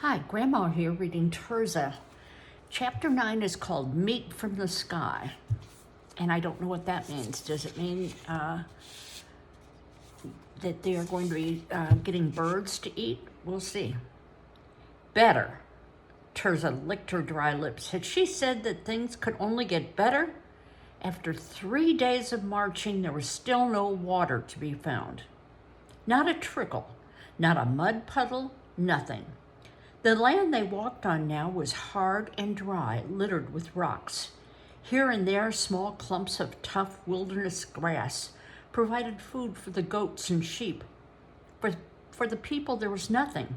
Hi, Grandma here reading Tirzah. Chapter 9 is called Meat from the Sky. And I don't know what that means. Does it mean that they are going to be getting birds to eat? We'll see. Better. Tirzah licked her dry lips. Had she said that things could only get better? After 3 days of marching, there was still no water to be found. Not a trickle, not a mud puddle, nothing. The land they walked on now was hard and dry, littered with rocks. Here and there, small clumps of tough wilderness grass provided food for the goats and sheep. For the people, there was nothing.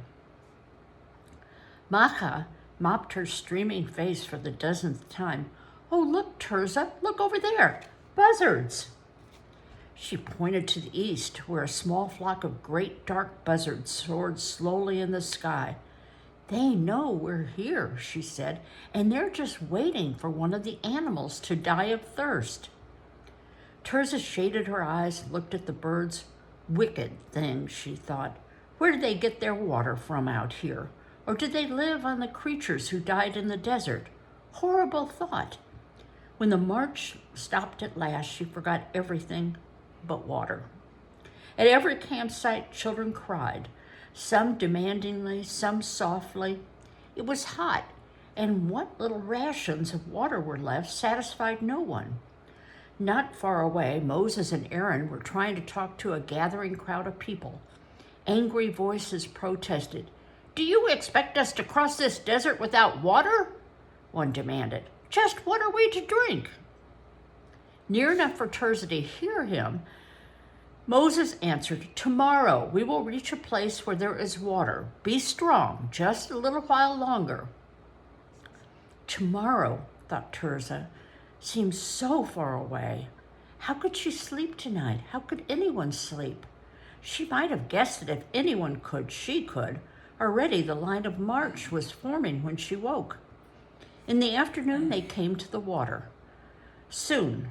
Macha mopped her streaming face for the dozenth time. "Oh, look, Tirzah, look over there, buzzards." She pointed to the east, where a small flock of great dark buzzards soared slowly in the sky. "They know we're here," she said, "and they're just waiting for one of the animals to die of thirst." Tirzah shaded her eyes and looked at the birds. Wicked things, she thought. Where did they get their water from out here? Or did they live on the creatures who died in the desert? Horrible thought. When the march stopped at last, she forgot everything but water. At every campsite, children cried. Some demandingly, some softly. It was hot, and what little rations of water were left satisfied no one. Not far away, Moses and Aaron were trying to talk to a gathering crowd of people. Angry voices protested. "Do you expect us to cross this desert without water?" one demanded. "Just what are we to drink?" Near enough for Tirzah to hear him, Moses answered, "Tomorrow we will reach a place where there is water. Be strong, just a little while longer." Tomorrow, thought Tirzah, seems so far away. How could she sleep tonight? How could anyone sleep? She might have guessed that if anyone could, she could. Already the line of march was forming when she woke. In the afternoon they came to the water. Soon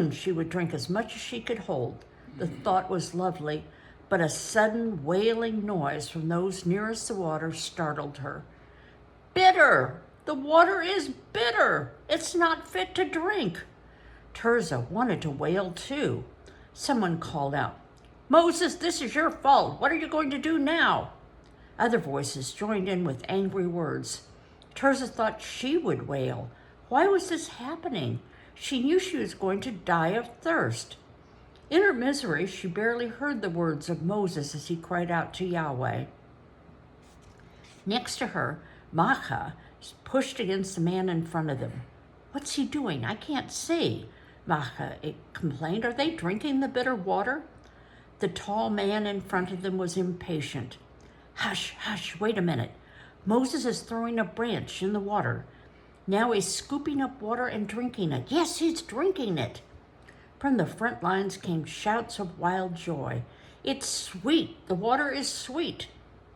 she would drink as much as she could hold. The thought was lovely, but a sudden wailing noise from those nearest the water startled her. "Bitter! The water is bitter! It's not fit to drink!" Tirzah wanted to wail too. Someone called out, "Moses, this is your fault. What are you going to do now?" Other voices joined in with angry words. Tirzah thought she would wail. Why was this happening? She knew she was going to die of thirst. In her misery, she barely heard the words of Moses as he cried out to Yahweh. Next to her, Macha pushed against the man in front of them. "What's he doing? I can't see," Macha complained. "Are they drinking the bitter water?" The tall man in front of them was impatient. "Hush, hush, wait a minute. Moses is throwing a branch in the water. Now he's scooping up water and drinking it. Yes, he's drinking it." From the front lines came shouts of wild joy. "It's sweet. The water is sweet."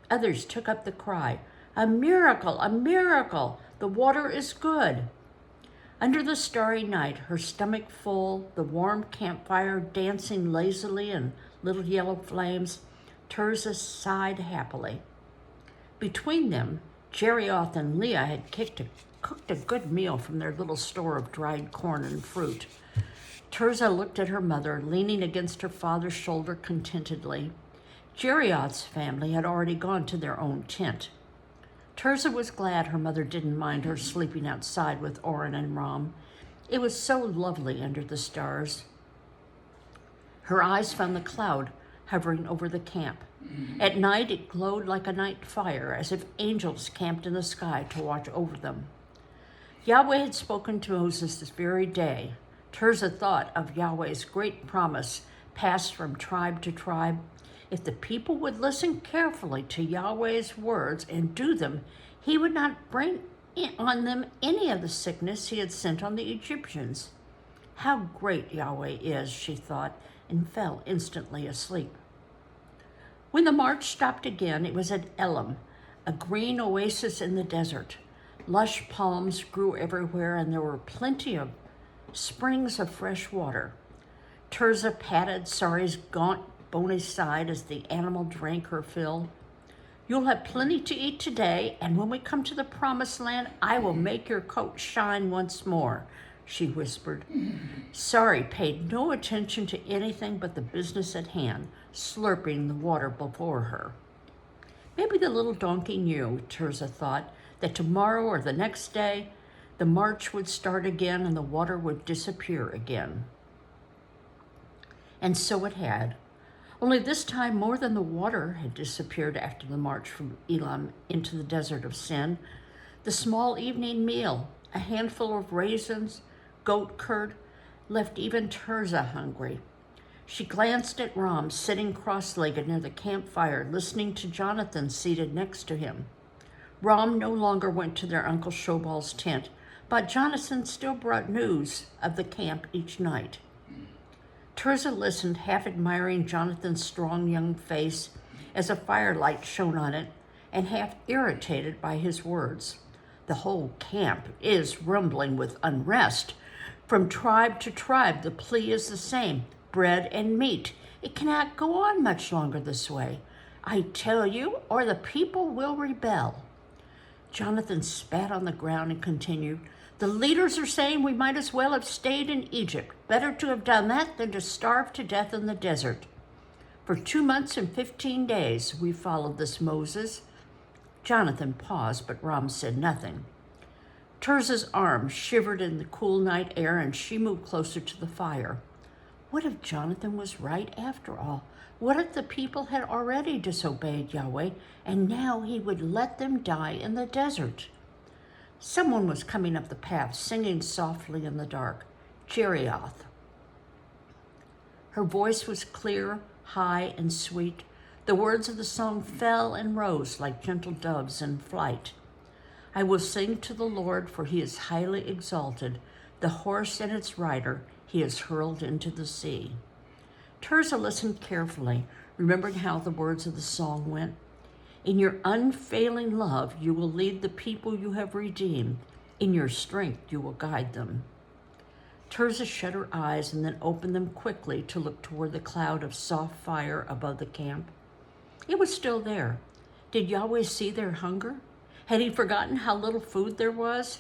Others took up the cry. "A miracle, a miracle. The water is good." Under the starry night, her stomach full, the warm campfire dancing lazily in little yellow flames, Tirzah sighed happily. Between them, Jerioth and Leah had cooked a good meal from their little store of dried corn and fruit. Tirzah looked at her mother, leaning against her father's shoulder contentedly. Jerioth's family had already gone to their own tent. Tirzah was glad her mother didn't mind her sleeping outside with Oren and Ram. It was so lovely under the stars. Her eyes found the cloud hovering over the camp. At night it glowed like a night fire, as if angels camped in the sky to watch over them. Yahweh had spoken to Moses this very day. Tirzah thought of Yahweh's great promise passed from tribe to tribe. If the people would listen carefully to Yahweh's words and do them, he would not bring on them any of the sickness he had sent on the Egyptians. How great Yahweh is, she thought, and fell instantly asleep. When the march stopped again, it was at Elim, a green oasis in the desert. Lush palms grew everywhere, and there were plenty of springs of fresh water. Tirzah patted Sari's gaunt, bony side as the animal drank her fill. You'll have plenty to eat today, and when we come to the promised land, I will make your coat shine once more, she whispered. Sari paid no attention to anything but the business at hand, slurping the water before her. Maybe the little donkey knew, Tirzah thought, that tomorrow or the next day, the march would start again and the water would disappear again. And so it had. Only this time more than the water had disappeared after the march from Elam into the desert of Sin. The small evening meal, a handful of raisins, goat curd, left even Tirzah hungry. She glanced at Ram sitting cross-legged near the campfire, listening to Jonathan seated next to him. Ram no longer went to their Uncle Shobal's tent, but Jonathan still brought news of the camp each night. Tirzah listened, half admiring Jonathan's strong young face as a firelight shone on it, and half irritated by his words. The whole camp is rumbling with unrest. From tribe to tribe, the plea is the same: bread and meat. It cannot go on much longer this way. I tell you, or the people will rebel. Jonathan spat on the ground and continued, the leaders are saying we might as well have stayed in Egypt. Better to have done that than to starve to death in the desert. For 2 months and 15 days we followed this Moses. Jonathan paused, but Ram said nothing. Tirzah's arm shivered in the cool night air, and she moved closer to the fire. What if Jonathan was right after all? What if the people had already disobeyed Yahweh, and now he would let them die in the desert? Someone was coming up the path, singing softly in the dark. Jerioth. Her voice was clear, high, and sweet. The words of the song fell and rose like gentle doves in flight. I will sing to the Lord, for he is highly exalted. The horse and its rider he has hurled into the sea. Tirzah listened carefully, remembering how the words of the song went. In your unfailing love, you will lead the people you have redeemed. In your strength, you will guide them. Tirzah shut her eyes and then opened them quickly to look toward the cloud of soft fire above the camp. It was still there. Did Yahweh see their hunger? Had he forgotten how little food there was?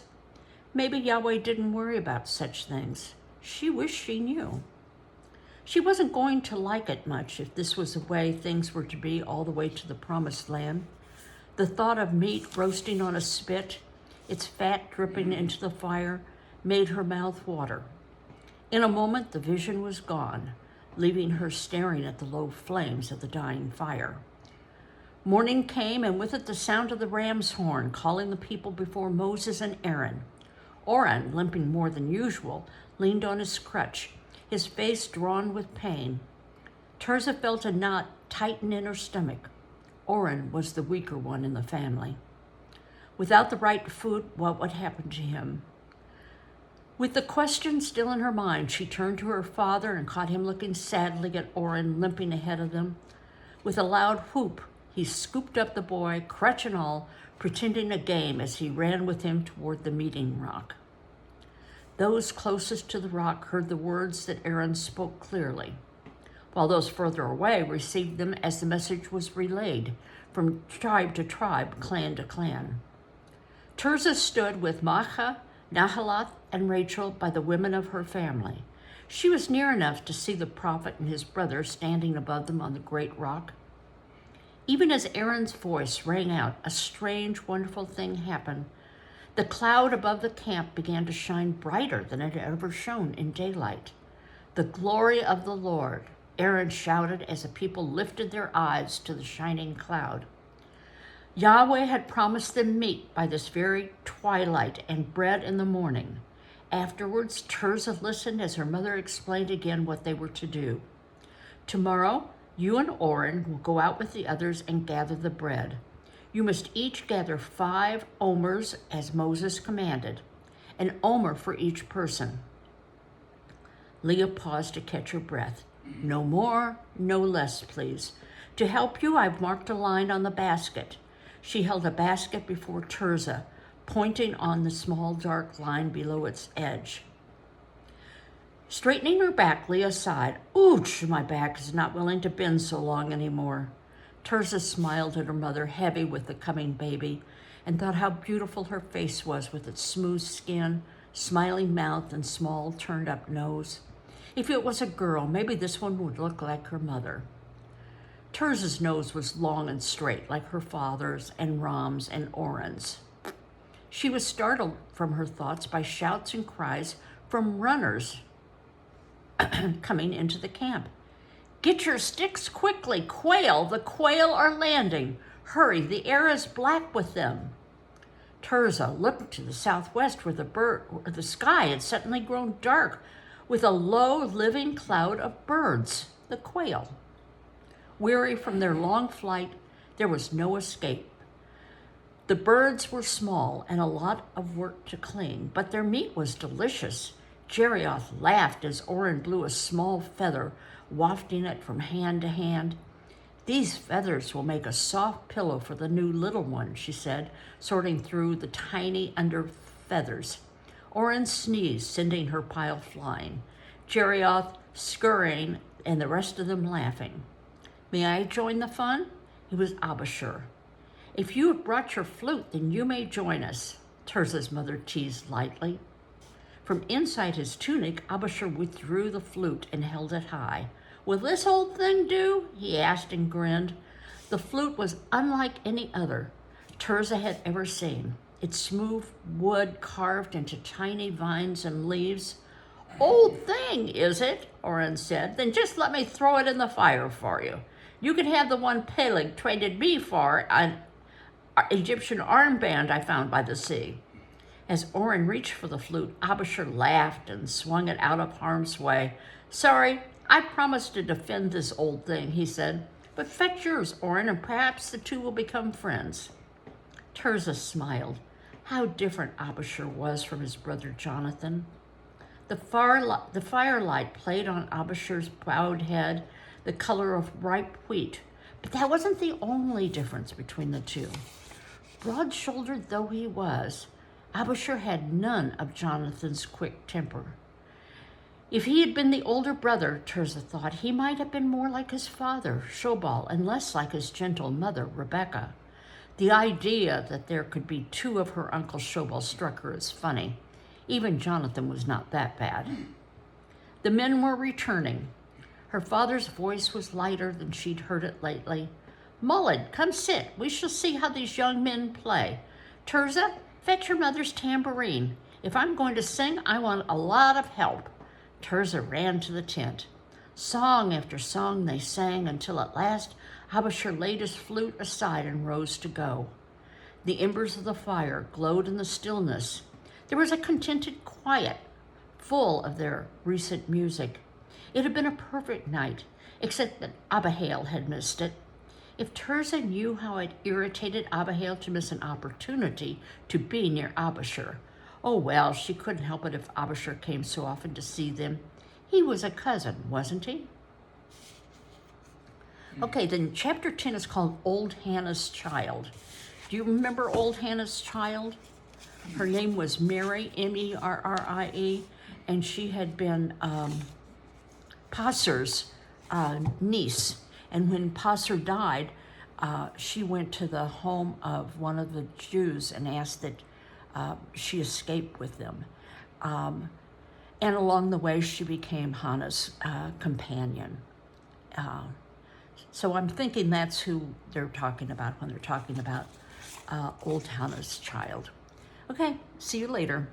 Maybe Yahweh didn't worry about such things. She wished she knew. She wasn't going to like it much if this was the way things were to be all the way to the promised land. The thought of meat roasting on a spit, its fat dripping into the fire, made her mouth water. In a moment, the vision was gone, leaving her staring at the low flames of the dying fire. Morning came, and with it the sound of the ram's horn, calling the people before Moses and Aaron. Oren, limping more than usual, leaned on his crutch, his face drawn with pain. Tirzah felt a knot tighten in her stomach. Oren was the weaker one in the family. Without the right food, what would happen to him? With the question still in her mind, she turned to her father and caught him looking sadly at Oren limping ahead of them. With a loud whoop, he scooped up the boy, crutch and all, pretending a game as he ran with him toward the meeting rock. Those closest to the rock heard the words that Aaron spoke clearly, while those further away received them as the message was relayed from tribe to tribe, clan to clan. Tirzah stood with Macha, Nahalath, and Rachel by the women of her family. She was near enough to see the prophet and his brother standing above them on the great rock. Even as Aaron's voice rang out, a strange, wonderful thing happened. The cloud above the camp began to shine brighter than it had ever shone in daylight. The glory of the Lord, Aaron shouted as the people lifted their eyes to the shining cloud. Yahweh had promised them meat by this very twilight and bread in the morning. Afterwards, Tirzah listened as her mother explained again what they were to do. Tomorrow, you and Oren will go out with the others and gather the bread. You must each gather 5 omers as Moses commanded, an omer for each person. Leah paused to catch her breath. No more, no less, please. To help you, I've marked a line on the basket. She held a basket before Tirzah, pointing on the small dark line below its edge. Straightening her back, Leah sighed. Ouch, my back is not willing to bend so long anymore. Tirzah smiled at her mother, heavy with the coming baby, and thought how beautiful her face was with its smooth skin, smiling mouth, and small turned-up nose. If it was a girl, maybe this one would look like her mother. Tirzah's nose was long and straight, like her father's and Ram's and Oren's. She was startled from her thoughts by shouts and cries from runners coming into the camp. "Get your sticks quickly, quail! The quail are landing! Hurry, the air is black with them!" Tirzah looked to the southwest where the sky had suddenly grown dark with a low living cloud of birds, the quail. Weary from their long flight, there was no escape. The birds were small and a lot of work to clean, but their meat was delicious. Jerioth laughed as Oren blew a small feather, wafting it from hand to hand. "These feathers will make a soft pillow for the new little one," she said, sorting through the tiny under feathers. Oren sneezed, sending her pile flying. Jerioth scurrying and the rest of them laughing. "May I join the fun?" It was Abishur. "If you have brought your flute, then you may join us," Tirzah's mother teased lightly. From inside his tunic, Abishur withdrew the flute and held it high. "Will this old thing do?" he asked and grinned. The flute was unlike any other Tirzah had ever seen. Its smooth wood carved into tiny vines and leaves. "Old thing, is it?" Oren said. "Then just let me throw it in the fire for you. You can have the one Peleg traded me for, an Egyptian armband I found by the sea." As Oren reached for the flute, Abishur laughed and swung it out of harm's way. "Sorry, I promised to defend this old thing," he said. "But fetch yours, Oren, and perhaps the two will become friends." Tirzah smiled. How different Abishur was from his brother Jonathan. The firelight played on Abishur's bowed head, the color of ripe wheat. But that wasn't the only difference between the two. Broad-shouldered though he was, Abishur had none of Jonathan's quick temper. If he had been the older brother, Tirzah thought, he might have been more like his father, Shobal, and less like his gentle mother, Rebekah. The idea that there could be two of her Uncle Shobal struck her as funny. Even Jonathan was not that bad. The men were returning. Her father's voice was lighter than she'd heard it lately. "Mullen, come sit. We shall see how these young men play. Tirzah, fetch your mother's tambourine. If I'm going to sing, I want a lot of help." Tirzah ran to the tent. Song after song they sang until at last Abishur laid his flute aside and rose to go. The embers of the fire glowed in the stillness. There was a contented quiet, full of their recent music. It had been a perfect night, except that Abihail had missed it. If Tirzah knew how it irritated Abihail to miss an opportunity to be near Abishur, oh well, she couldn't help it if Abishur came so often to see them. He was a cousin, wasn't he? Okay, then chapter 10 is called Old Hannah's Child. Do you remember Old Hannah's child? Her name was Mary, Merrie, and she had been Passer's niece. And when Passer died, she went to the home of one of the Jews and asked that she escape with them. And along the way, she became Hannah's companion. So I'm thinking that's who they're talking about when they're talking about Old Hannah's Child. Okay, see you later.